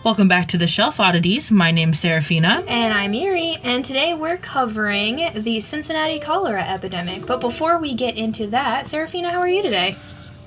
Welcome back to the Shelf Oddities. My name's Serafina. And I'm Erie, and today we're covering the Cincinnati cholera epidemic. But before we get into that, Serafina, how are you today?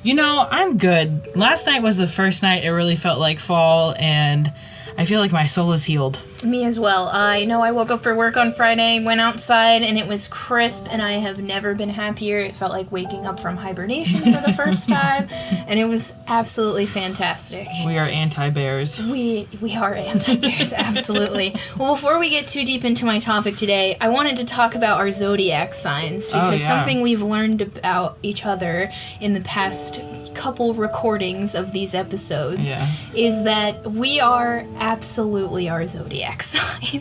You know, I'm good. Last night was the first night it really felt like fall, and I feel like my soul is healed. Me as well. I know I woke up for work on Friday, went outside, and it was crisp, and I have never been happier. It felt like waking up from hibernation for the first time, and it was absolutely fantastic. We are anti-bears. We are anti-bears, absolutely. Well, before we get too deep into my topic today, I wanted to talk about our zodiac signs, because something we've learned about each other in the past couple recordings of these episodes is that we are absolutely our zodiac signs.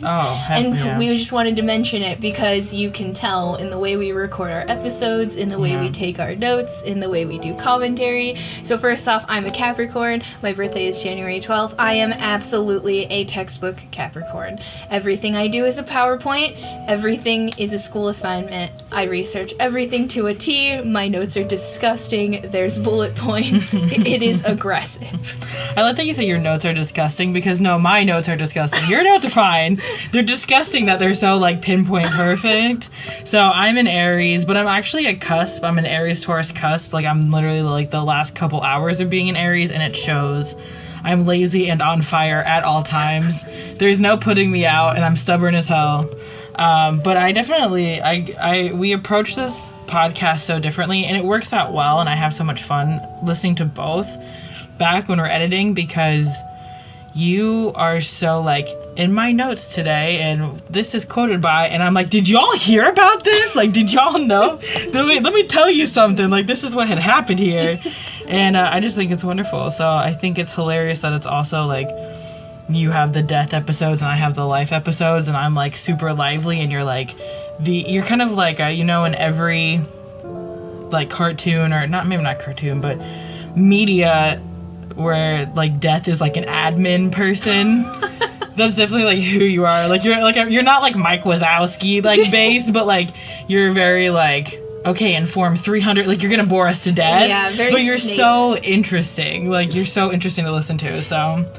We just wanted to mention it because you can tell in the way we record our episodes, in the way we take our notes, in the way we do commentary. So first off, I'm a Capricorn. My birthday is January 12th. I am absolutely a textbook Capricorn. Everything I do is a PowerPoint. Everything is a school assignment. I research everything to a T. My notes are disgusting. There's bullet points. It is aggressive. I like that you say your notes are disgusting because no, my notes are disgusting. Your notes are fine. They're disgusting that they're so like pinpoint perfect. So I'm an Aries, but I'm actually a cusp. I'm an Aries-Taurus cusp. Like I'm literally like the last couple hours of being an Aries, and it shows. I'm lazy and on fire at all times. There's no putting me out, and I'm stubborn as hell. But I definitely, we approach this podcast so differently, and it works out well, and I have so much fun listening to both back when we're editing, because you are so like, in my notes today, and this is quoted by, and I'm like, did y'all hear about this? Like, did y'all know? Let me tell you something. Like, this is what had happened here. And I just think it's wonderful. So I think it's hilarious that it's also like, you have the death episodes and I have the life episodes, and I'm like super lively, and you're like you're kind of like in every like cartoon, or maybe not cartoon, but media where like death is like an admin person. That's definitely like who you are. Like you're not like Mike Wazowski like based, but like you're very like, okay, inform 300, like you're gonna bore us to death. Yeah, very. But you're Snape. so interesting. Like you're so interesting to listen to. So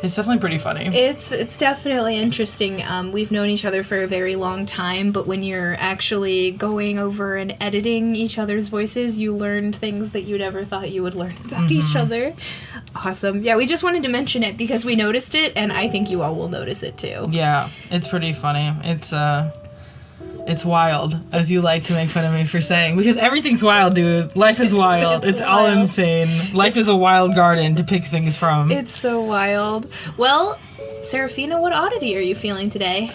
it's definitely pretty funny. It's definitely interesting. We've known each other for a very long time, but when you're actually going over and editing each other's voices, you learn things that you never thought you would learn about each other. Awesome. Yeah, we just wanted to mention it because we noticed it, and I think you all will notice it too. Yeah, it's pretty funny. It's wild, as you like to make fun of me for saying, because everything's wild, dude. Life is wild. It's all insane. Life is a wild garden to pick things from. It's so wild. Well, Serafina, what oddity are you feeling today?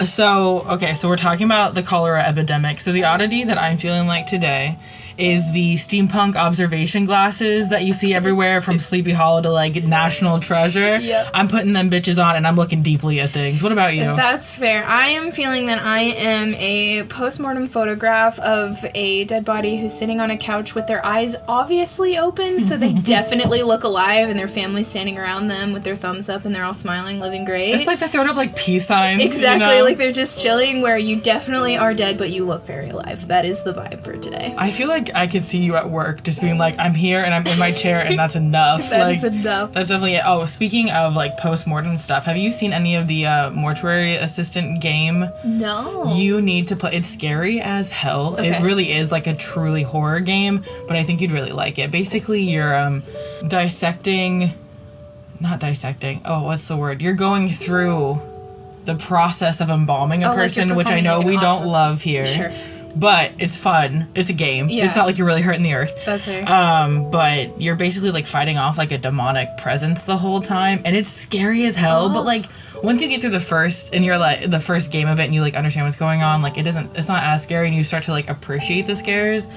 So we're talking about the cholera epidemic. So the oddity that I'm feeling like today is the steampunk observation glasses that you see everywhere, from Sleepy Hollow to like National Treasure. Yep. I'm putting them bitches on and I'm looking deeply at things. What about you? That's fair. I am feeling that I am a postmortem photograph of a dead body who's sitting on a couch with their eyes obviously open, so they definitely look alive, and their family's standing around them with their thumbs up, and they're all smiling, living great. It's like they're throwing up like peace signs. Exactly, like they're just chilling, where you definitely are dead, but you look very alive. That is the vibe for today. I feel like I could see you at work just being like, I'm here and I'm in my chair and that's enough. That's enough. That's definitely it. Oh, speaking of like post-mortem stuff, have you seen any of the mortuary assistant game? No. You need to play. It's scary as hell. Okay. It really is like a truly horror game, but I think you'd really like it. Basically, you're not dissecting. Oh, what's the word? You're going through the process of embalming a person, like which I know we don't love here. Sure. But it's fun. It's a game. Yeah. It's not like you're really hurting the earth. That's right. But you're basically like fighting off like a demonic presence the whole time, and it's scary as hell. But like once you get through the first game of it, and you like understand what's going on, like it's not as scary, and you start to like appreciate the scares.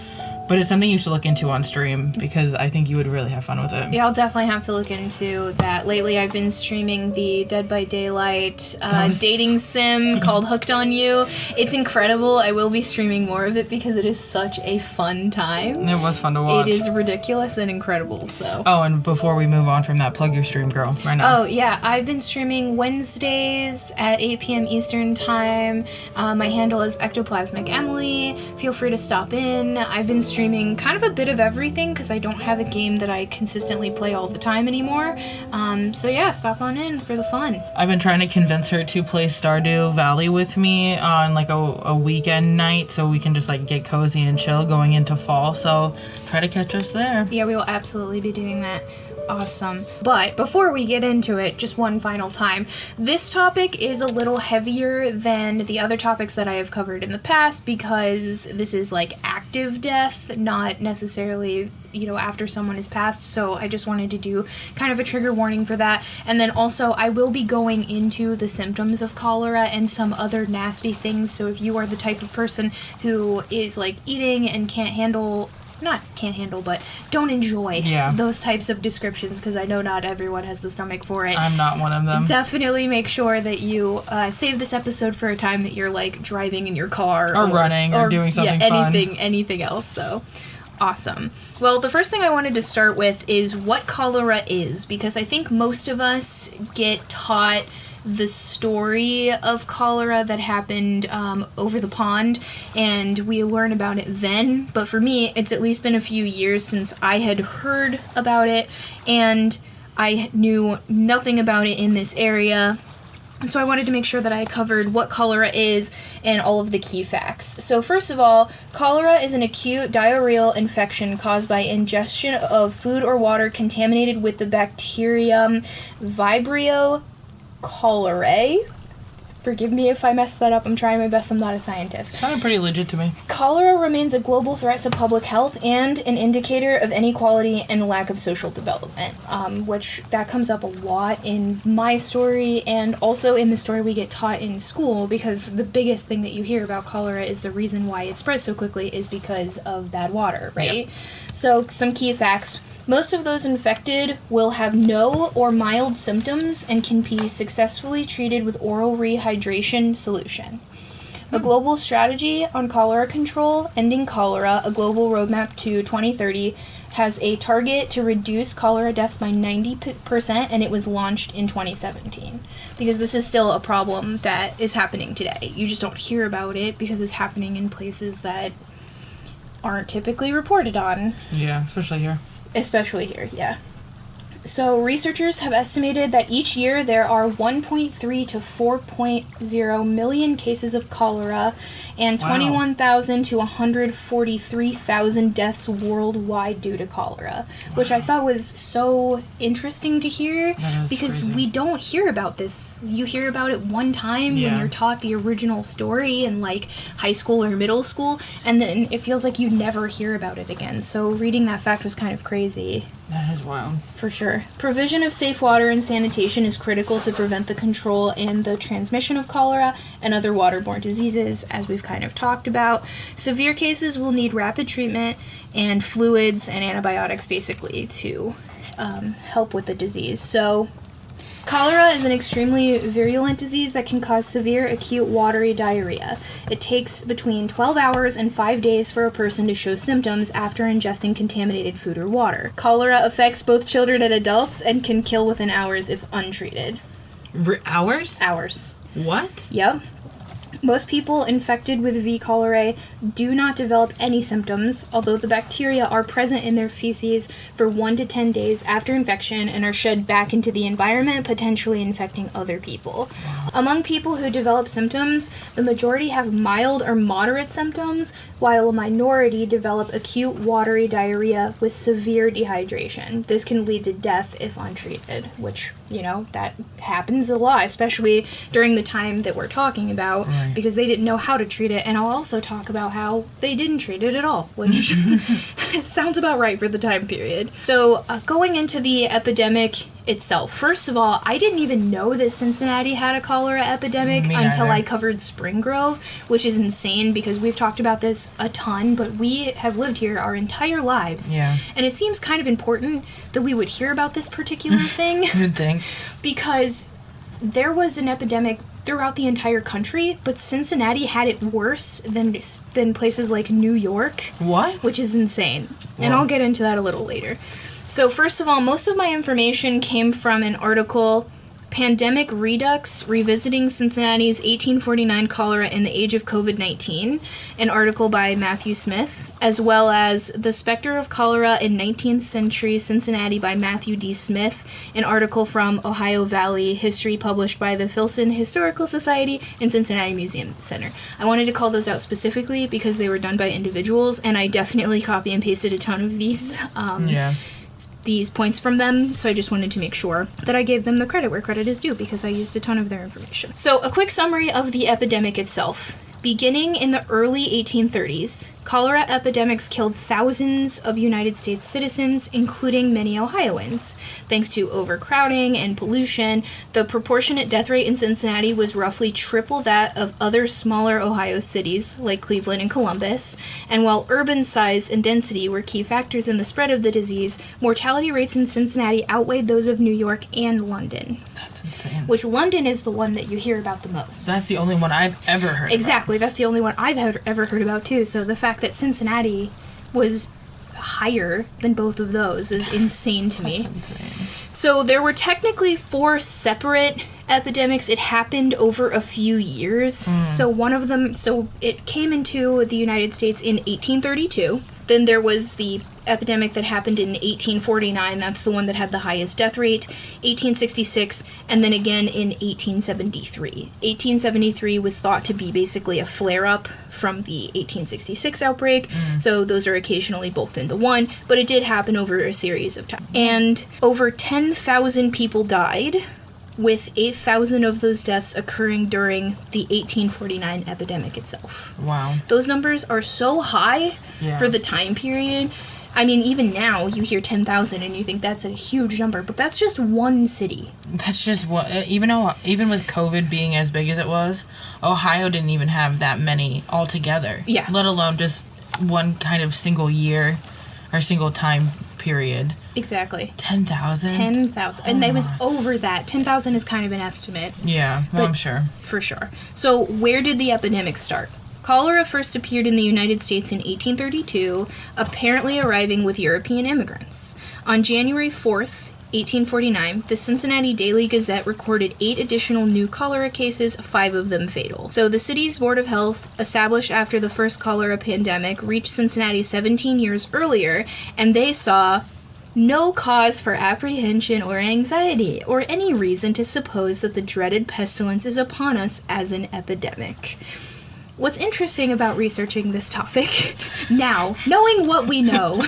But it's something you should look into on stream, because I think you would really have fun with it. Yeah, I'll definitely have to look into that. Lately, I've been streaming the Dead by Daylight dating sim called Hooked on You. It's incredible. I will be streaming more of it because it is such a fun time. It was fun to watch. It is ridiculous and incredible, so. Oh, and before we move on from that, plug your stream, girl, right now. Oh, yeah. I've been streaming Wednesdays at 8 p.m. Eastern Time. My handle is Ectoplasmic Emily. Feel free to stop in. I've been streaming streaming kind of a bit of everything because I don't have a game that I consistently play all the time anymore. So yeah, stop on in for the fun. I've been trying to convince her to play Stardew Valley with me on like a weekend night so we can just like get cozy and chill going into fall. So try to catch us there. Yeah, we will absolutely be doing that. Awesome. But before we get into it, just one final time, this topic is a little heavier than the other topics that I have covered in the past because this is like active death, not necessarily, after someone has passed. So I just wanted to do kind of a trigger warning for that. And then also I will be going into the symptoms of cholera and some other nasty things. So if you are the type of person who is like eating and but don't enjoy those types of descriptions because I know not everyone has the stomach for it. I'm not one of them. Definitely make sure that you save this episode for a time that you're like driving in your car or running or doing something fun. Anything else. So awesome. Well, the first thing I wanted to start with is what cholera is, because I think most of us get taught the story of cholera that happened over the pond, and we learn about it then. But for me, it's at least been a few years since I had heard about it, and I knew nothing about it in this area. So I wanted to make sure that I covered what cholera is and all of the key facts. So first of all, cholera is an acute diarrheal infection caused by ingestion of food or water contaminated with the bacterium Vibrio cholerae. Forgive me if I messed that up. I'm trying my best. I'm not a scientist. Sounded pretty legit to me. Cholera remains a global threat to public health and an indicator of inequality and lack of social development, which that comes up a lot in my story and also in the story we get taught in school, because the biggest thing that you hear about cholera is the reason why it spreads so quickly is because of bad water, right? Yep. So some key facts. Most of those infected will have no or mild symptoms and can be successfully treated with oral rehydration solution. A global strategy on cholera control, Ending Cholera, a global roadmap to 2030, has a target to reduce cholera deaths by 90%, and it was launched in 2017. Because this is still a problem that is happening today. You just don't hear about it because it's happening in places that aren't typically reported on. Yeah, especially here. Yeah. So researchers have estimated that each year there are 1.3 to 4.0 million cases of cholera and 21,000 to 143,000 deaths worldwide due to cholera, which I thought was so interesting to hear because crazy. We don't hear about this. You hear about it one time when you're taught the original story in like high school or middle school, and then it feels like you never hear about it again. So reading that fact was kind of crazy. That is wild. For sure. Provision of safe water and sanitation is critical to prevent the control and the transmission of cholera and other waterborne diseases, as we've kind of talked about. Severe cases will need rapid treatment and fluids and antibiotics, basically, to help with the disease. So cholera is an extremely virulent disease that can cause severe acute watery diarrhea. It takes between 12 hours and 5 days for a person to show symptoms after ingesting contaminated food or water. Cholera affects both children and adults and can kill within hours if untreated. Hours? Hours. What? Yep. Most people infected with V. cholerae do not develop any symptoms, although the bacteria are present in their feces for 1 to 10 days after infection and are shed back into the environment, potentially infecting other people. Wow. Among people who develop symptoms, the majority have mild or moderate symptoms, while a minority develop acute watery diarrhea with severe dehydration. This can lead to death if untreated, which, that happens a lot, especially during the time that we're talking about, right, because they didn't know how to treat it. And I'll also talk about how they didn't treat it at all, which sounds about right for the time period. So going into the epidemic itself, first of all, I didn't even know that Cincinnati had a cholera epidemic until I covered Spring Grove, which is insane because we've talked about this a ton, but we have lived here our entire lives. Yeah. And it seems kind of important that we would hear about this particular thing. You'd think. Because there was an epidemic throughout the entire country, but Cincinnati had it worse than places like New York. What? Which is insane. Whoa. And I'll get into that a little later. So first of all, most of my information came from an article Pandemic Redux, Revisiting Cincinnati's 1849 Cholera in the Age of COVID-19, an article by Matthew Smith, as well as The Specter of Cholera in 19th Century Cincinnati by Matthew D. Smith, an article from Ohio Valley History published by the Filson Historical Society and Cincinnati Museum Center. I wanted to call those out specifically because they were done by individuals, and I definitely copy and pasted a ton of these points from them, so I just wanted to make sure that I gave them the credit where credit is due because I used a ton of their information. So, a quick summary of the epidemic itself. Beginning in the early 1830s, cholera epidemics killed thousands of United States citizens, including many Ohioans. Thanks to overcrowding and pollution, the proportionate death rate in Cincinnati was roughly triple that of other smaller Ohio cities like Cleveland and Columbus. And while urban size and density were key factors in the spread of the disease, mortality rates in Cincinnati outweighed those of New York and London. That's insane. Which London is the one that you hear about the most. That's the only one I've ever heard Exactly. That's the only one I've ever heard about, too. So the fact that Cincinnati was higher than both of those is insane to me. That's insane. So there were technically 4 separate epidemics. It happened over a few years. So one of them, it came into the United States in 1832. Then there was the epidemic that happened in 1849. That's the one that had the highest death rate. 1866, and then again in 1873. 1873 was thought to be basically a flare-up from the 1866 outbreak. So those are occasionally both into one, but it did happen over a series of time. And over 10,000 people died, with 8,000 of those deaths occurring during the 1849 epidemic itself. Wow. Those numbers are so high for the time period. I mean, even now, you hear 10,000 and you think that's a huge number, but that's just one city. That's just what, even with COVID being as big as it was, Ohio didn't even have that many altogether. Yeah. Let alone just one kind of single year or single time period. Exactly. 10,000? 10,000. And it was over that. 10,000 is kind of an estimate. Yeah, well, I'm sure. For sure. So, where did the epidemic start? Cholera first appeared in the United States in 1832, apparently arriving with European immigrants. On January 4th, 1849, the Cincinnati Daily Gazette recorded 8 additional new cholera cases, 5 of them fatal. So the city's Board of Health, established after the first cholera pandemic, reached Cincinnati 17 years earlier, and they saw no cause for apprehension or anxiety, or any reason to suppose that the dreaded pestilence is upon us as an epidemic. What's interesting about researching this topic now, knowing what we know,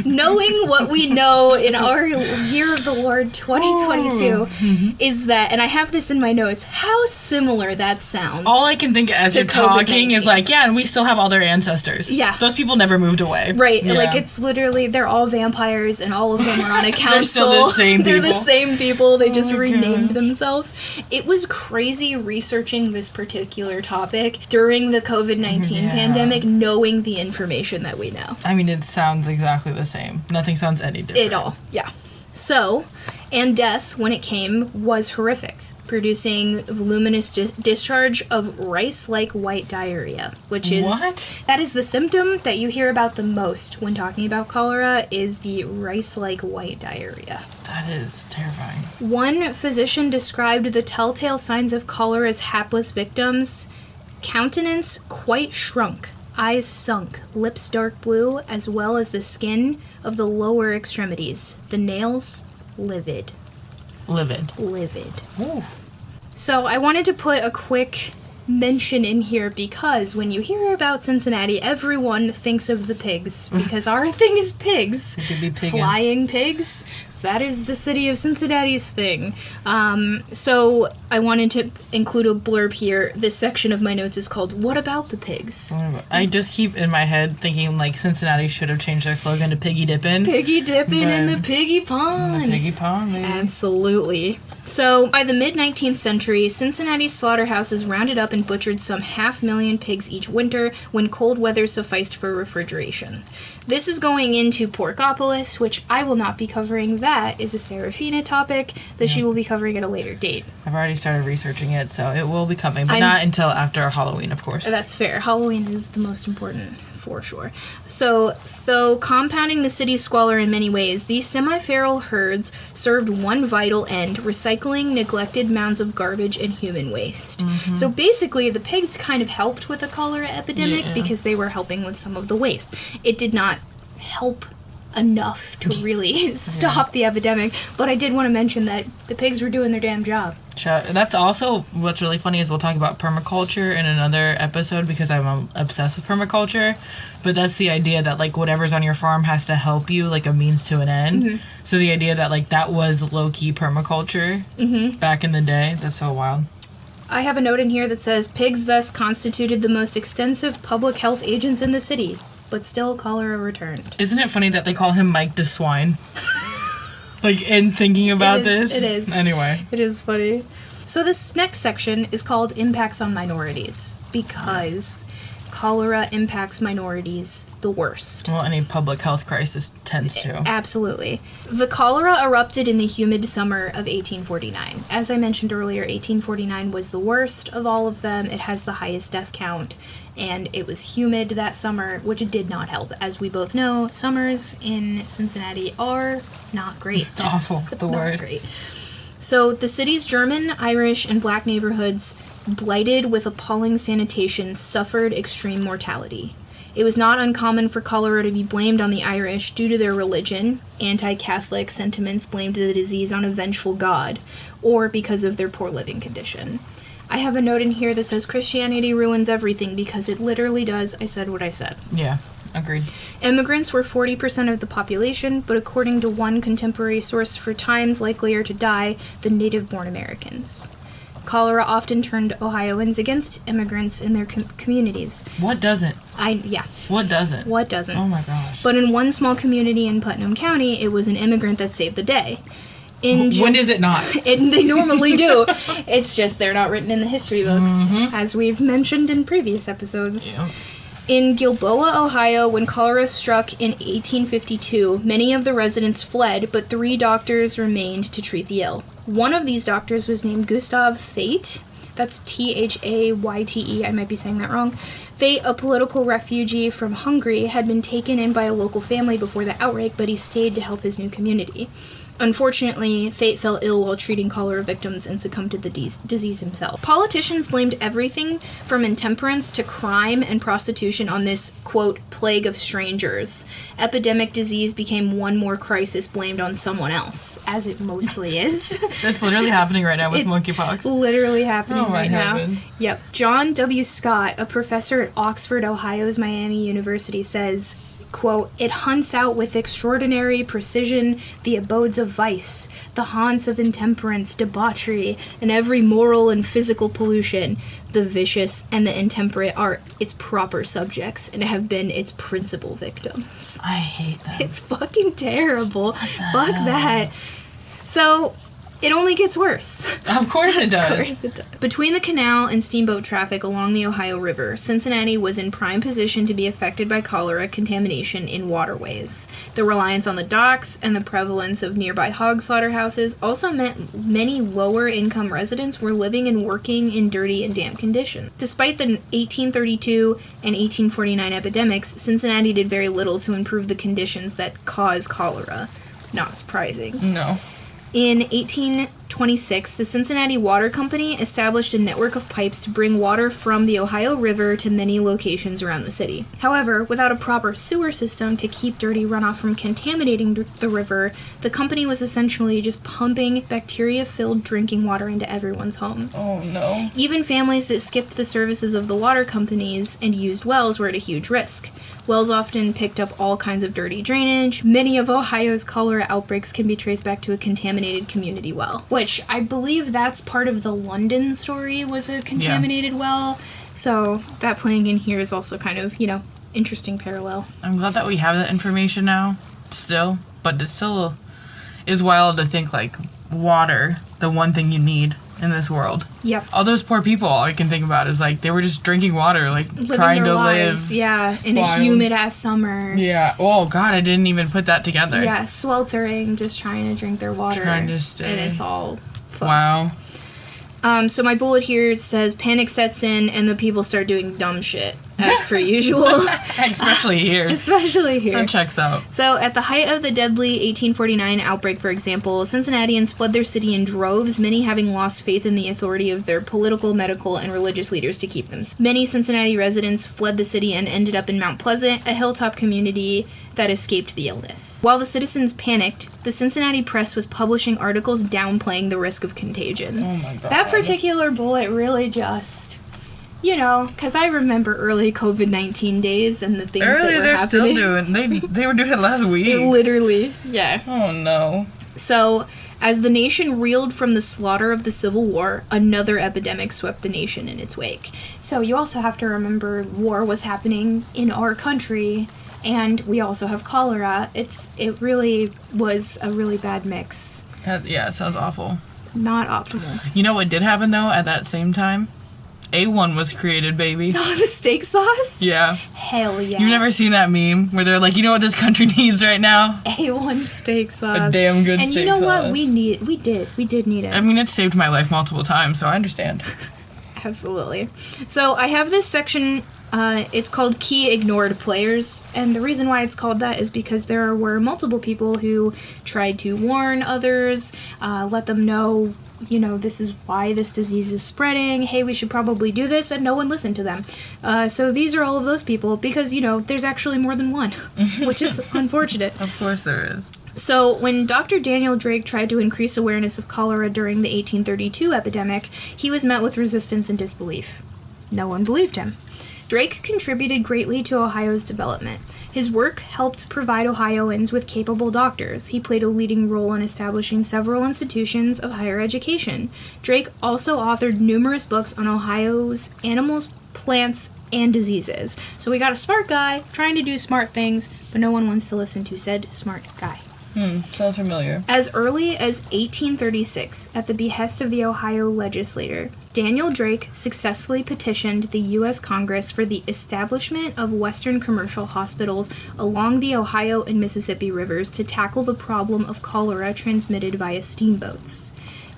knowing what we know in our year of the Lord 2022, is that, and I have this in my notes, how similar that sounds. All I can think as you're talking is like, yeah, and we still have all their ancestors. Yeah. Those people never moved away. Right, Yeah. like it's literally, they're all vampires and all of them are on a council. They're still the same people. They're the same people, they just renamed God. themselves. It was crazy researching this particular topic during the COVID-19 pandemic, knowing the information that we know. I mean, it sounds exactly the same. Nothing sounds any different. At all, yeah. So, and death, when it came, was horrific, producing voluminous discharge of rice-like white diarrhea, which is... What? That is the symptom that you hear about the most when talking about cholera, is the rice-like white diarrhea. That is terrifying. One physician described the telltale signs of cholera's hapless victims: countenance quite shrunk, eyes sunk, lips dark blue, as well as the skin of the lower extremities, the nails livid. Livid. Ooh. So I wanted to put a quick mention in here because when you hear about Cincinnati, everyone thinks of the pigs, because our thing is pigs. It could be piggin'. Flying pigs. That is the city of Cincinnati's thing. So I wanted to include a blurb here. This section of my notes is called "What About the Pigs?" I just keep in my head thinking like Cincinnati should have changed their slogan to "Piggy Dippin'." Piggy dipping in the piggy pond. In the piggy pond, maybe. Absolutely. So, by the mid-19th century, Cincinnati's slaughterhouses rounded up and butchered some 500,000 pigs each winter when cold weather sufficed for refrigeration. This is going into Porkopolis, which I will not be covering. That is a Serafina topic that she will be covering at a later date. I've already started researching it, so it will be coming, but not until after Halloween, of course. That's fair. Halloween is the most important For sure. So, though compounding the city's squalor in many ways, these semi-feral herds served one vital end, recycling neglected mounds of garbage and human waste. So basically, the pigs kind of helped with the cholera epidemic because they were helping with some of the waste. It did not help enough to really stop the epidemic, but I did want to mention that the pigs were doing their damn job. That's also what's really funny is we'll talk about permaculture in another episode because I'm obsessed with permaculture, but that's the idea that like whatever's on your farm has to help you, like a means to an end. So the idea that like that was low-key permaculture back in the day, that's so wild. I have a note in here that says pigs thus constituted the most extensive public health agents in the city, but still cholera returned. Isn't it funny that they call him Mike de Swine? Like, in thinking about this? It is. Anyway. It is funny. So this next section is called Impacts on Minorities, because cholera impacts minorities the worst. Well, any public health crisis tends to. Absolutely. The cholera erupted in the humid summer of 1849. As I mentioned earlier, 1849 was the worst of all of them. It has the highest death count, and it was humid that summer, which did not help. As we both know, summers in Cincinnati are not great. Awful. The worst. Great. So the city's German, Irish, and black neighborhoods, blighted with appalling sanitation, suffered extreme mortality. It was not uncommon for cholera to be blamed on the Irish due to their religion. Anti-Catholic sentiments blamed the disease on a vengeful god, or because of their poor living condition. I have a note in here that says Christianity ruins everything, because it literally does. I said what I said. Yeah, agreed. Immigrants were 40% of the population, but according to one contemporary source for times likelier to die than native-born Americans. Cholera often turned Ohioans against immigrants in their communities. What doesn't? What doesn't? Oh my gosh. But in one small community in Putnam County, it was an immigrant that saved the day. When is it not? They normally do. It's just they're not written in the history books, as we've mentioned in previous episodes. Yeah. In Gilboa, Ohio, when cholera struck in 1852, many of the residents fled, but 3 doctors remained to treat the ill. One of these doctors was named Gustav Thayte. That's Thayte. I might be saying that wrong. Thayte, a political refugee from Hungary, had been taken in by a local family before the outbreak, but he stayed to help his new community. Unfortunately, Thayte fell ill while treating cholera victims and succumbed to the disease himself. Politicians blamed everything from intemperance to crime and prostitution on this, quote, plague of strangers. Epidemic disease became one more crisis blamed on someone else, as it mostly is. That's literally happening right now with monkeypox. Literally happening right now. Heavens. Yep. John W. Scott, a professor at Oxford, Ohio's Miami University, says, quote, "It hunts out with extraordinary precision the abodes of vice, the haunts of intemperance, debauchery, and every moral and physical pollution. The vicious and the intemperate are its proper subjects and have been its principal victims." I hate that. It's fucking terrible. Fuck that. So, it only gets worse. Of course it does. Of course it does. Between the canal and steamboat traffic along the Ohio River, Cincinnati was in prime position to be affected by cholera contamination in waterways. The reliance on the docks and the prevalence of nearby hog slaughterhouses also meant many lower-income residents were living and working in dirty and damp conditions. Despite the 1832 and 1849 epidemics, Cincinnati did very little to improve the conditions that cause cholera. Not surprising. No. In 1826, the Cincinnati Water Company established a network of pipes to bring water from the Ohio River to many locations around the city. However, without a proper sewer system to keep dirty runoff from contaminating the river, the company was essentially just pumping bacteria-filled drinking water into everyone's homes. Oh, no. Even families that skipped the services of the water companies and used wells were at a huge risk. Wells often picked up all kinds of dirty drainage. Many of Ohio's cholera outbreaks can be traced back to a contaminated community well, which I believe that's part of the London story, was a contaminated well. So that playing in here is also kind of, interesting parallel. I'm glad that we have that information now, still, but it still is wild to think, like, water, the one thing you need in this world. Yep. All those poor people, all I can think about is, like, they were just drinking water, like, living trying their to lives, live. Yeah, in a humid-ass summer. Yeah. Oh, God, I didn't even put that together. Yeah, sweltering, just trying to drink their water. Trying to stay. And it's all fucked. Wow. So my bullet here says panic sets in and the people start doing dumb shit. as per usual. Especially here. Especially here. That checks out. So, at the height of the deadly 1849 outbreak, for example, Cincinnatians fled their city in droves, many having lost faith in the authority of their political, medical, and religious leaders to keep them. Many Cincinnati residents fled the city and ended up in Mount Pleasant, a hilltop community that escaped the illness. While the citizens panicked, the Cincinnati press was publishing articles downplaying the risk of contagion. Oh my god. That particular bullet really just... You know, because I remember early COVID-19 days and the things that were they're happening. still doing. They were doing it last week. Literally, yeah. Oh no. So, as the nation reeled from the slaughter of the Civil War, another epidemic swept the nation in its wake. So you also have to remember war was happening in our country, and we also have cholera. It really was a really bad mix. It sounds awful. Not optimal. You know what did happen though at that same time? A1 was created, baby. Oh, the steak sauce? Yeah. Hell yeah. You've never seen that meme where they're like, you know what this country needs right now? A1 steak sauce. A damn good steak sauce. And you know what? We did need it. I mean, it saved my life multiple times, so I understand. Absolutely. So I have this section, it's called Key Ignored Players, and the reason why it's called that is because there were multiple people who tried to warn others, let them know, you know, this is why this disease is spreading, hey, we should probably do this, and no one listened to them. So these are all of those people, because, you know, there's actually more than one, which is unfortunate. Of course there is. So, when Dr. Daniel Drake tried to increase awareness of cholera during the 1832 epidemic, he was met with resistance and disbelief. No one believed him. Drake contributed greatly to Ohio's development. His work helped provide Ohioans with capable doctors. He played a leading role in establishing several institutions of higher education. Drake also authored numerous books on Ohio's animals, plants, and diseases. So we got a smart guy trying to do smart things, but no one wants to listen to said smart guy. Sounds familiar. As early as 1836, at the behest of the Ohio legislature, Daniel Drake successfully petitioned the U.S. Congress for the establishment of Western commercial hospitals along the Ohio and Mississippi rivers to tackle the problem of cholera transmitted via steamboats.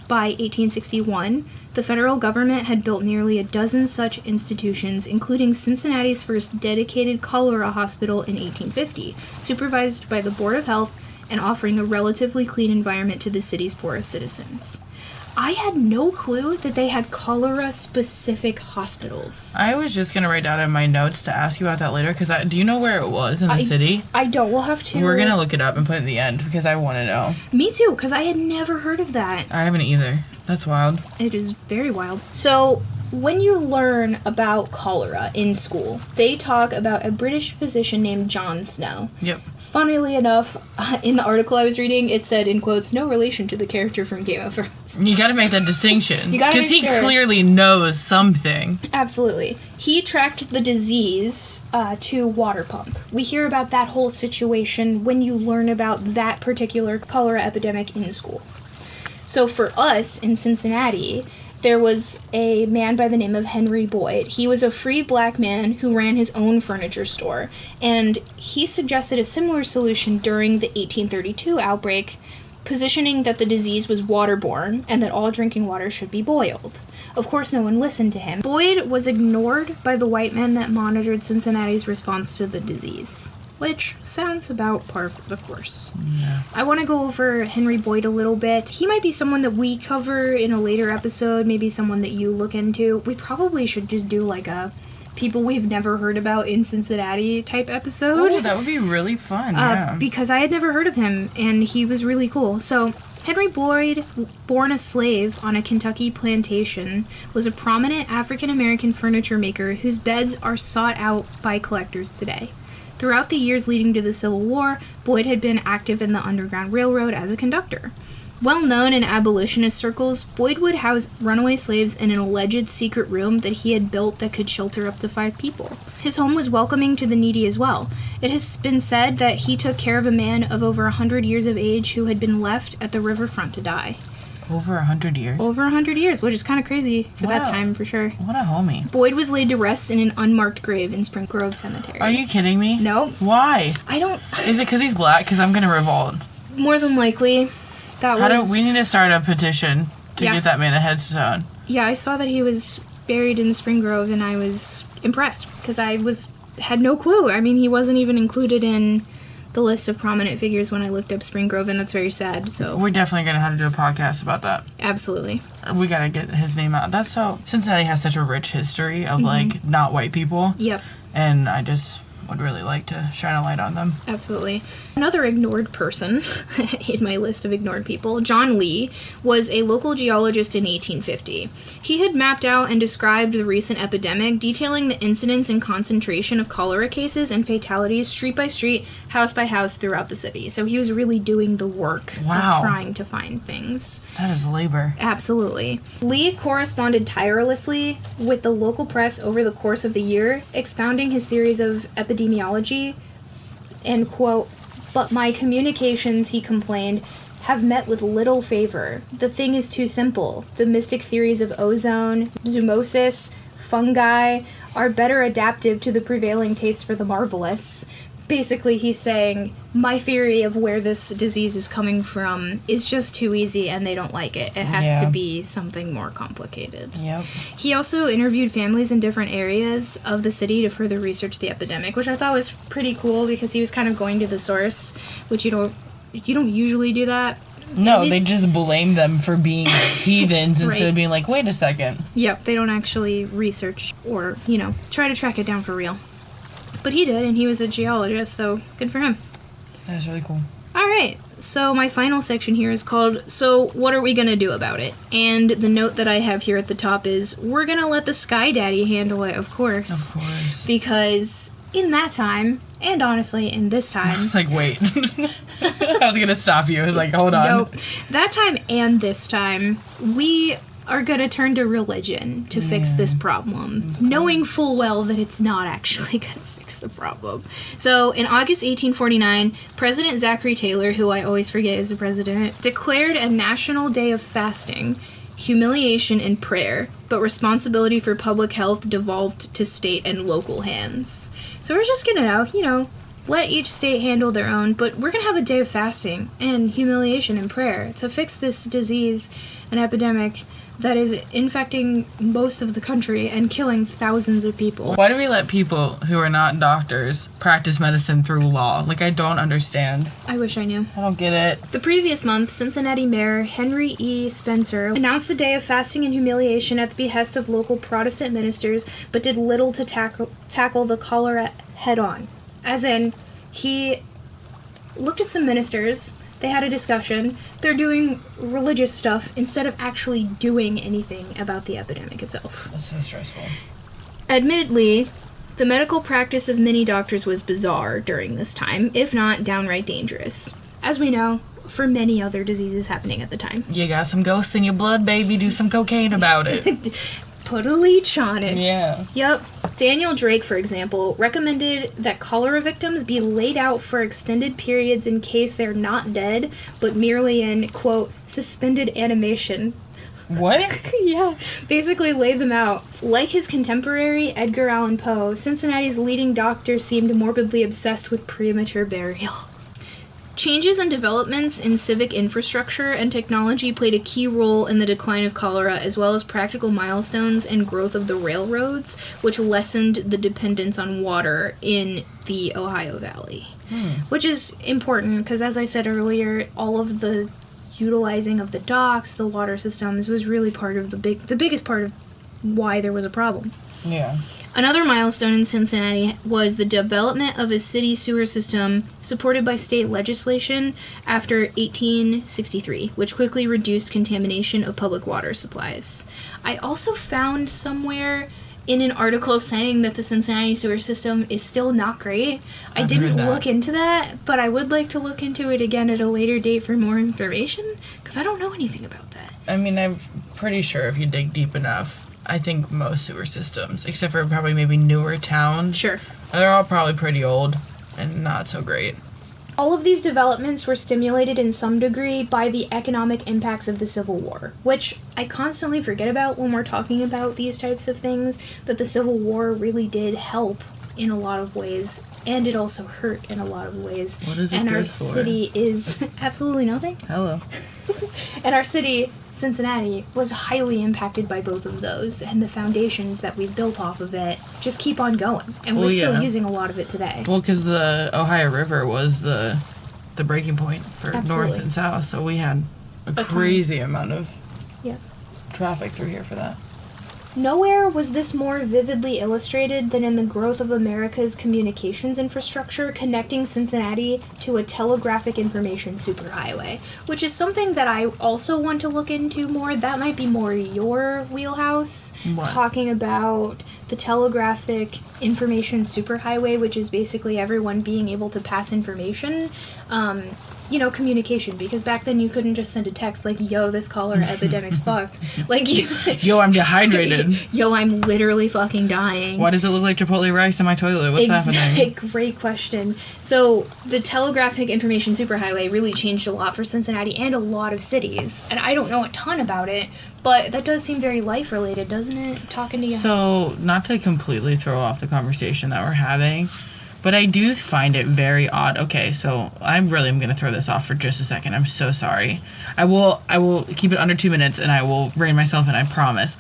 By 1861, the federal government had built nearly a dozen such institutions, including Cincinnati's first dedicated cholera hospital in 1850, supervised by the Board of Health and offering a relatively clean environment to the city's poorest citizens. I had no clue that they had cholera-specific hospitals. I was just going to write down in my notes to ask you about that later, because do you know where it was in the city? I don't. We'll have to... We're going to look it up and put it in the end, because I want to know. Me too, because I had never heard of that. I haven't either. That's wild. It is very wild. So, when you learn about cholera in school, they talk about a British physician named John Snow. Yep. Funnily enough, in the article I was reading, it said, in quotes, no relation to the character from Game of Thrones. You gotta make that distinction. Because he clearly knows something. Absolutely. He tracked the disease to water pump. We hear about that whole situation when you learn about that particular cholera epidemic in school. So for us in Cincinnati, there was a man by the name of Henry Boyd. He was a free black man who ran his own furniture store, and he suggested a similar solution during the 1832 outbreak, positioning that the disease was waterborne and that all drinking water should be boiled. Of course, no one listened to him. Boyd was ignored by the white men that monitored Cincinnati's response to the disease, which sounds about par for the course. Yeah. I want to go over Henry Boyd a little bit. He might be someone that we cover in a later episode, maybe someone that you look into. We probably should just do like a people we've never heard about in Cincinnati type episode. Oh, that would be really fun, yeah. Because I had never heard of him, and he was really cool. So, Henry Boyd, born a slave on a Kentucky plantation, was a prominent African-American furniture maker whose beds are sought out by collectors today. Throughout the years leading to the Civil War, Boyd had been active in the Underground Railroad as a conductor. Well known in abolitionist circles, Boyd would house runaway slaves in an alleged secret room that he had built that could shelter up to 5 people. His home was welcoming to the needy as well. It has been said that he took care of a man of over 100 years of age who had been left at the riverfront to die. Over 100 years? Over 100 years, which is kind of crazy for that time, for sure. What a homie. Boyd was laid to rest in an unmarked grave in Spring Grove Cemetery. Are you kidding me? No. Why? I don't... Is it because he's black? Because I'm going to revolt. More than likely. We need to start a petition to get that man a headstone. Yeah, I saw that he was buried in Spring Grove, and I was impressed because I had no clue. I mean, he wasn't even included in the list of prominent figures when I looked up Spring Grove, and that's very sad. So we're definitely gonna have to do a podcast about that. Absolutely. We gotta get his name out. That's so Cincinnati has such a rich history of like not white people. Yep. And I just would really like to shine a light on them. Absolutely. Another ignored person in my list of ignored people, John Lee, was a local geologist in 1850. He had mapped out and described the recent epidemic, detailing the incidence and concentration of cholera cases and fatalities street by street, house by house throughout the city. So he was really doing the work of trying to find things. That is labor. Absolutely. Lee corresponded tirelessly with the local press over the course of the year, expounding his theories of epidemiology, and, quote, "But my communications," he complained, "have met with little favor. The thing is too simple. The mystic theories of ozone, zoomosis, fungi are better adaptive to the prevailing taste for the marvelous." Basically, he's saying, my theory of where this disease is coming from is just too easy and they don't like it. It has to be something more complicated. Yep. He also interviewed families in different areas of the city to further research the epidemic, which I thought was pretty cool because he was kind of going to the source, which you don't usually do that. No, they just blame them for being heathens instead Right. of being like, wait a second. Yep, they don't actually research or, try to track it down for real. But he did, and he was a geologist, so good for him. That's really cool. All right, so my final section here is called, So What Are We Gonna Do About It? And the note that I have here at the top is, we're gonna let the Sky Daddy handle it, of course. Of course. Because in that time, and honestly in this time... I was like, wait. I was gonna stop you. I was like, hold on. Nope. That time and this time, we are gonna turn to religion to fix this problem, knowing full well that it's not actually gonna fix the problem. So, in August 1849, President Zachary Taylor, who I always forget is the president, declared a national day of fasting, humiliation, and prayer, but responsibility for public health devolved to state and local hands. So we're just gonna let each state handle their own, but we're gonna have a day of fasting and humiliation and prayer to fix this disease, an epidemic that is infecting most of the country and killing thousands of people. Why do we let people who are not doctors practice medicine through law? Like, I don't understand. I wish I knew. I don't get it. The previous month, Cincinnati Mayor Henry E. Spencer announced a day of fasting and humiliation at the behest of local Protestant ministers, but did little to tackle the cholera head-on. As in, he looked at some ministers, they had a discussion, they're doing religious stuff instead of actually doing anything about the epidemic itself. That's so stressful. Admittedly, the medical practice of many doctors was bizarre during this time, if not downright dangerous. As we know, for many other diseases happening at the time. You got some ghosts in your blood, baby. Do some cocaine about it. Put a leech on it. Yeah. Yep. Daniel Drake, for example, recommended that cholera victims be laid out for extended periods in case they're not dead, but merely in, quote, suspended animation. What? Yeah. Basically laid them out. Like his contemporary, Edgar Allan Poe, Cincinnati's leading doctor seemed morbidly obsessed with premature burial. Changes and developments in civic infrastructure and technology played a key role in the decline of cholera, as well as practical milestones and growth of the railroads, which lessened the dependence on water in the Ohio Valley. Which is important, because as I said earlier, all of the utilizing of the docks, the water systems, was really part of the biggest part of why there was a problem. Yeah. Another milestone in Cincinnati was the development of a city sewer system supported by state legislation after 1863, which quickly reduced contamination of public water supplies. I also found somewhere in an article saying that the Cincinnati sewer system is still not great. I didn't look into that, but I would like to look into it again at a later date for more information, because I don't know anything about that. I mean, I'm pretty sure if you dig deep enough, I think most sewer systems, except for probably maybe newer towns, Sure. they're all probably pretty old and not so great. All of these developments were stimulated in some degree by the economic impacts of the Civil War, which I constantly forget about when we're talking about these types of things, that the Civil War really did help in a lot of ways, and it also hurt in a lot of ways. What is it and good our for? city is absolutely nothing. Hello. And our city, Cincinnati, was highly impacted by both of those, and the foundations that we've built off of it just keep on going, and we're still using a lot of it today. Well, because the Ohio River was the breaking point for north and south, so we had a crazy amount of traffic through here for that. Nowhere was this more vividly illustrated than in the growth of America's communications infrastructure connecting Cincinnati to a telegraphic information superhighway, which is something that I also want to look into more. That might be more your wheelhouse, talking about the telegraphic information superhighway, which is basically everyone being able to pass information. Communication, because back then you couldn't just send a text like, yo, this cholera epidemic's fucked. Like, yo, I'm dehydrated. Yo, I'm literally fucking dying. Why does it look like Chipotle rice in my toilet? What's happening? Great question. So, the telegraphic information superhighway really changed a lot for Cincinnati and a lot of cities. And I don't know a ton about it, but that does seem very life-related, doesn't it? Talking to you. So, not to completely throw off the conversation that we're having, but I do find it very odd. Okay, so I'm going to throw this off for just a second. I'm so sorry. I will keep it under 2 minutes, and I will rein myself in, I promise.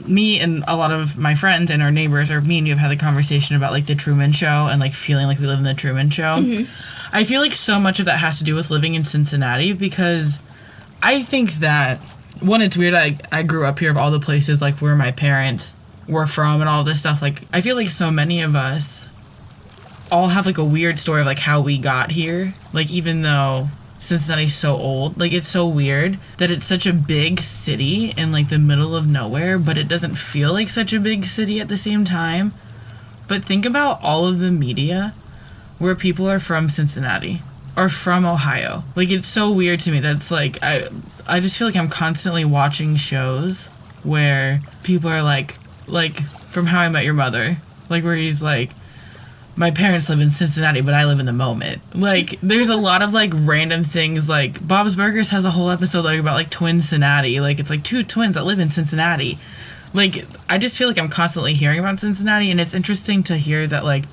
Me and a lot of my friends and our neighbors, or me and you, have had the conversation about, like, the Truman Show and, like, feeling like we live in the Truman Show. Mm-hmm. I feel like so much of that has to do with living in Cincinnati, because I think that, one, it's weird I grew up here of all the places, like, where my parents were from and all this stuff. Like, I feel like so many of us all have, like, a weird story of, like, how we got here. Like, even though Cincinnati's so old, like, it's so weird that it's such a big city in, like, the middle of nowhere, but it doesn't feel like such a big city at the same time. But think about all of the media where people are from Cincinnati or from Ohio. Like, it's so weird to me that it's, like, I just feel like I'm constantly watching shows where people are, like, from How I Met Your Mother, like, where he's, like, my parents live in Cincinnati, but I live in the moment. Like, there's a lot of, like, random things. Like, Bob's Burgers has a whole episode, like, about, like, twin Cincinnati. Like, it's, like, two twins that live in Cincinnati. Like, I just feel like I'm constantly hearing about Cincinnati, and it's interesting to hear that, like,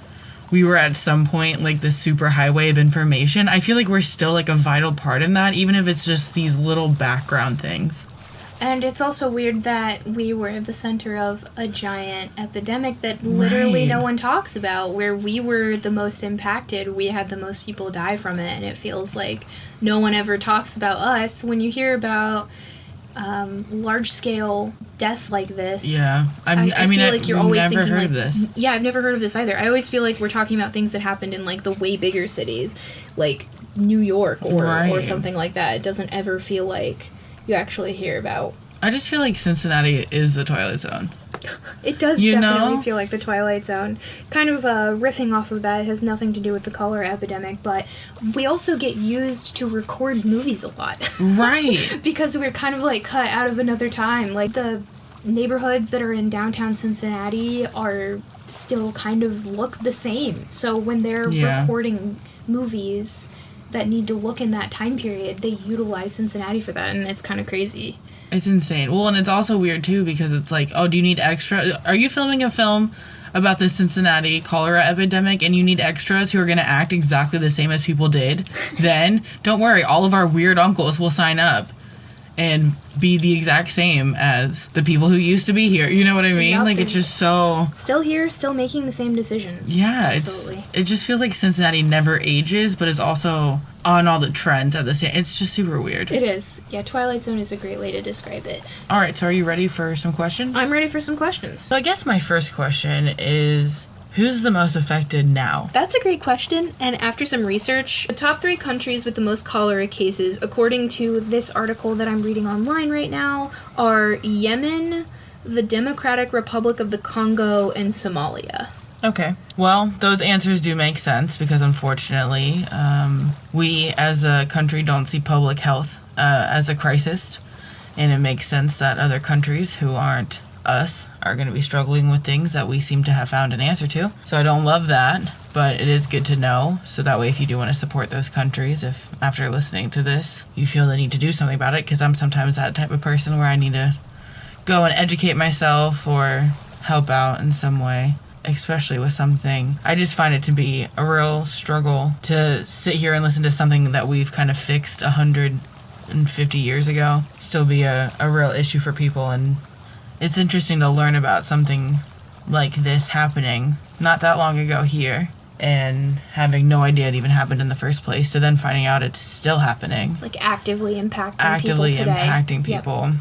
we were at some point, like, the super highway of information. I feel like we're still, like, a vital part in that, even if it's just these little background things. And it's also weird that we were the center of a giant epidemic that literally no one talks about, where we were the most impacted. We had the most people die from it, and it feels like no one ever talks about us. When you hear about large-scale death like this, I feel like you're always thinking, heard like, of this. Yeah, I've never heard of this either. I always feel like we're talking about things that happened in, like, the way bigger cities, like New York or something like that. It doesn't ever feel like you actually hear about. I just feel like Cincinnati is the Twilight Zone. It does definitely feel like the Twilight Zone. Kind of riffing off of that, it has nothing to do with the cholera epidemic, but we also get used to record movies a lot. Right. Because we're kind of, like, cut out of another time. Like, the neighborhoods that are in downtown Cincinnati are still kind of look the same. So when they're recording movies that need to look in that time period, they utilize Cincinnati for that, and it's kind of crazy. It's insane. Well, and it's also weird, too, because it's like, oh, do you need extra? Are you filming a film about the Cincinnati cholera epidemic and you need extras who are going to act exactly the same as people did? Then, don't worry, all of our weird uncles will sign up and be the exact same as the people who used to be here. You know what I mean? Yep, like, it's just so... Still here, still making the same decisions. Yeah, it just feels like Cincinnati never ages, but is also on all the trends at the same... It's just super weird. It is. Yeah, Twilight Zone is a great way to describe it. All right, so are you ready for some questions? I'm ready for some questions. So I guess my first question is... Who's the most affected now? That's a great question, and after some research, the top 3 countries with the most cholera cases, according to this article that I'm reading online right now, are Yemen, the Democratic Republic of the Congo, and Somalia. Okay. Well, those answers do make sense, because unfortunately, we as a country don't see public health as a crisis, and it makes sense that other countries who aren't us are going to be struggling with things that we seem to have found an answer to. So I don't love that, but it is good to know. So that way, if you do want to support those countries, if after listening to this, you feel the need to do something about it, because I'm sometimes that type of person where I need to go and educate myself or help out in some way, especially with something. I just find it to be a real struggle to sit here and listen to something that we've kind of fixed 100 and 50 years ago still be a real issue for people. And it's interesting to learn about something like this happening not that long ago here and having no idea it even happened in the first place, to then finding out it's still happening. Like actively impacting people. Yep.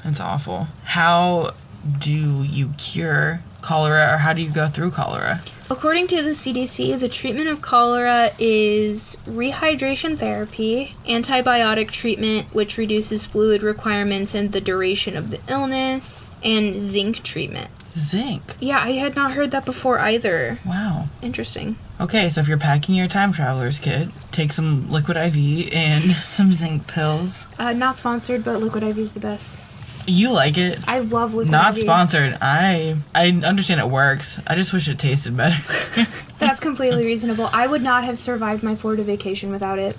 That's awful. How do you cure cholera, or how do you go through cholera? So according to the CDC, the treatment of cholera is rehydration therapy, antibiotic treatment, which reduces fluid requirements and the duration of the illness, and zinc treatment. Zinc? Yeah, I had not heard that before either. Wow. Interesting. Okay, so if you're packing your time traveler's kit, take some Liquid IV and some zinc pills. Not sponsored, but Liquid IV is the best. You like it. I love Liquid IV. Not sponsored. I understand it works. I just wish it tasted better. That's completely reasonable. I would not have survived my Florida vacation without it.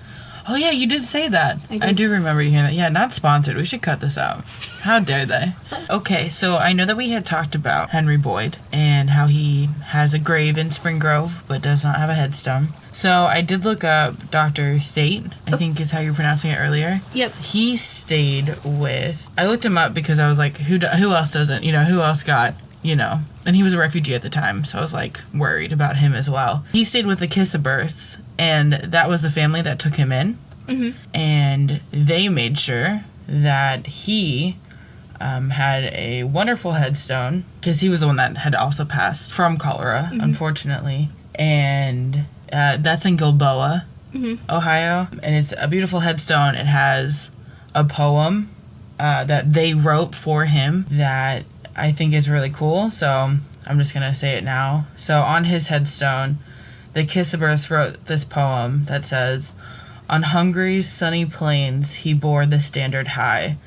Oh, yeah, you did say that. I do remember you hearing that. Yeah, not sponsored. We should cut this out. How dare they? Okay, so I know that we had talked about Henry Boyd and how he has a grave in Spring Grove but does not have a headstone. So I did look up Dr. Thate, I think is how you were pronouncing it earlier. Yep. He stayed with... I looked him up because I was like, who else doesn't? You know, who else got... You know, and he was a refugee at the time, so I was, like, worried about him as well. He stayed with the Kissabirths, and that was the family that took him in. Mm-hmm. And they made sure that he had a wonderful headstone, because he was the one that had also passed from cholera, unfortunately. And that's in Gilboa, Ohio. And it's a beautiful headstone. It has a poem that they wrote for him that I think is really cool, so I'm just going to say it now. So on his headstone, the Kissabirths wrote this poem that says, "On Hungary's sunny plains he bore the standard high,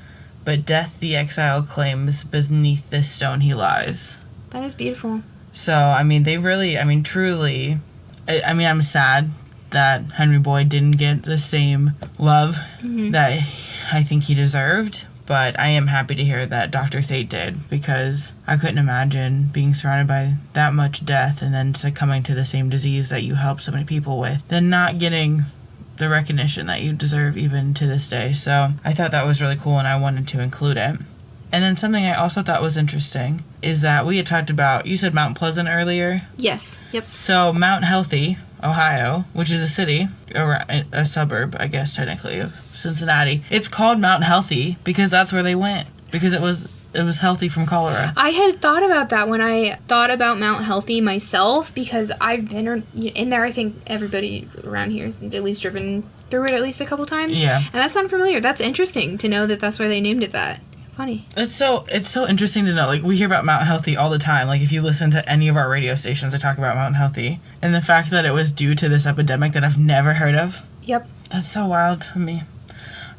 but death the exile claims, beneath this stone he lies." That is beautiful. So, I mean, they really, I mean, truly, I mean, I'm sad that Henry Boyd didn't get the same love that I think he deserved. But I am happy to hear that Dr. Thate did, because I couldn't imagine being surrounded by that much death and then succumbing to the same disease that you helped so many people with, then not getting the recognition that you deserve even to this day. So I thought that was really cool, and I wanted to include it. And then something I also thought was interesting is that we had talked about, you said Mount Pleasant earlier? Yes. Yep. So Mount Healthy, Ohio, which is a city, or a suburb, I guess, technically, of Cincinnati. It's called Mount Healthy because that's where they went, because it was healthy from cholera. I had thought about that when I thought about Mount Healthy myself, because I've been in there. I think everybody around here has at least driven through it at least a couple times. Yeah. And that's unfamiliar. That's interesting to know that that's why they named it that. Funny. It's so interesting to know. Like, we hear about Mount Healthy all the time. Like, if you listen to any of our radio stations, they talk about Mount Healthy. And the fact that it was due to this epidemic that I've never heard of. Yep. That's so wild to me.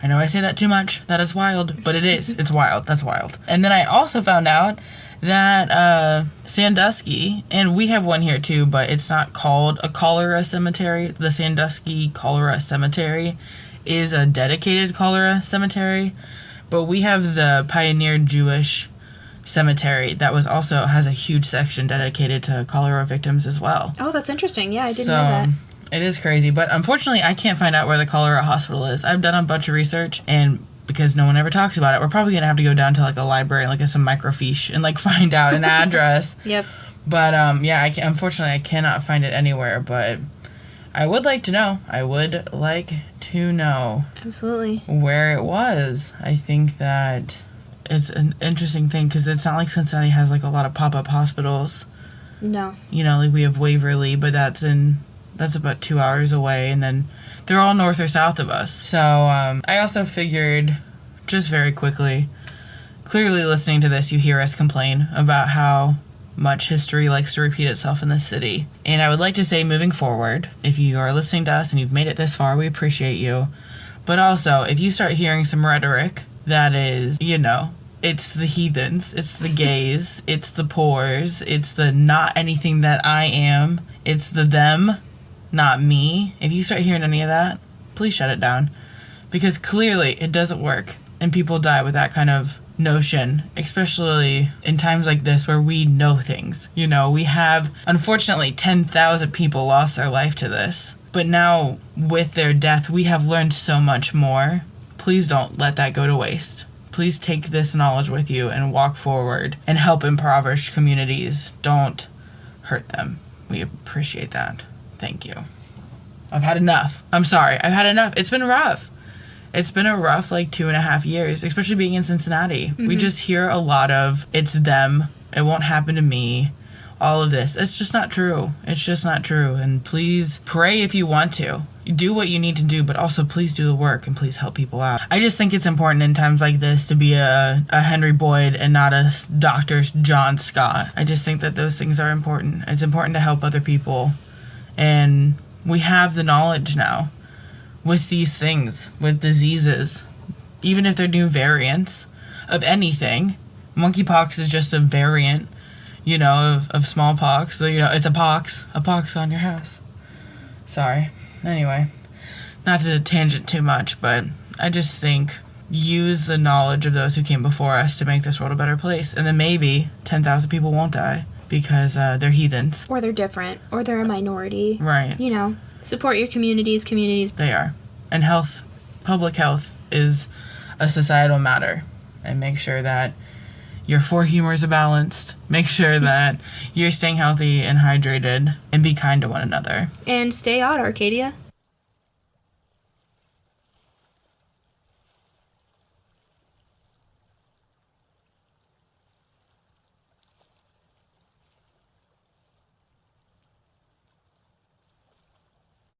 I know I say that too much. That is wild. But it is. It's wild. That's wild. And then I also found out that Sandusky, and we have one here too, but it's not called a cholera cemetery. The Sandusky Cholera Cemetery is a dedicated cholera cemetery. But we have the Pioneer Jewish Cemetery that has a huge section dedicated to cholera victims as well. Oh, that's interesting. Yeah, I didn't know that. It is crazy. But unfortunately, I can't find out where the cholera hospital is. I've done a bunch of research, and because no one ever talks about it, we're probably going to have to go down to, like, a library and look at some microfiche and, like, find out an address. Yep. But, yeah, unfortunately, I cannot find it anywhere, but I would like to know. Absolutely. Where it was. I think that it's an interesting thing, because it's not like Cincinnati has, like, a lot of pop-up hospitals. No. You know, like, we have Waverly, but that's about 2 hours away, and then they're all north or south of us. So, I also figured, just very quickly, clearly listening to this, you hear us complain about how much history likes to repeat itself in this city. And I would like to say, moving forward, if you are listening to us and you've made it this far, we appreciate you. But also, if you start hearing some rhetoric that is, you know, it's the heathens, it's the gays, it's the poors, it's the not anything that I am, it's the them, not me. If you start hearing any of that, please shut it down. Because clearly it doesn't work. And people die with that kind of notion, especially in times like this where we know things. You know, we have, unfortunately, 10,000 people lost their life to this. But now, with their death, we have learned so much more please don't let that go to waste. Please take this knowledge with you and walk forward and help impoverished communities. Don't hurt them. We appreciate that. Thank you. I've had enough. I'm sorry. I've had enough. It's been rough. It's been a rough 2.5 years, especially being in Cincinnati. Mm-hmm. We just hear a lot of, it's them, it won't happen to me, all of this. It's just not true. It's just not true. And please pray if you want to. Do what you need to do, but also please do the work and please help people out. I just think it's important in times like this to be a Henry Boyd and not a Dr. John Scott. I just think that those things are important. It's important to help other people. And we have the knowledge now with these things, with diseases, even if they're new variants of anything. Monkeypox is just a variant, of smallpox. So, it's a pox on your house. Sorry. Anyway, not to tangent too much, but I just think use the knowledge of those who came before us to make this world a better place. And then maybe 10,000 people won't die because they're heathens. Or they're different. Or they're a minority. Right. Support your communities. They are. And public health is a societal matter. And make sure that your four humors are balanced. Make sure that you're staying healthy and hydrated. And be kind to one another. And stay out, Arcadia.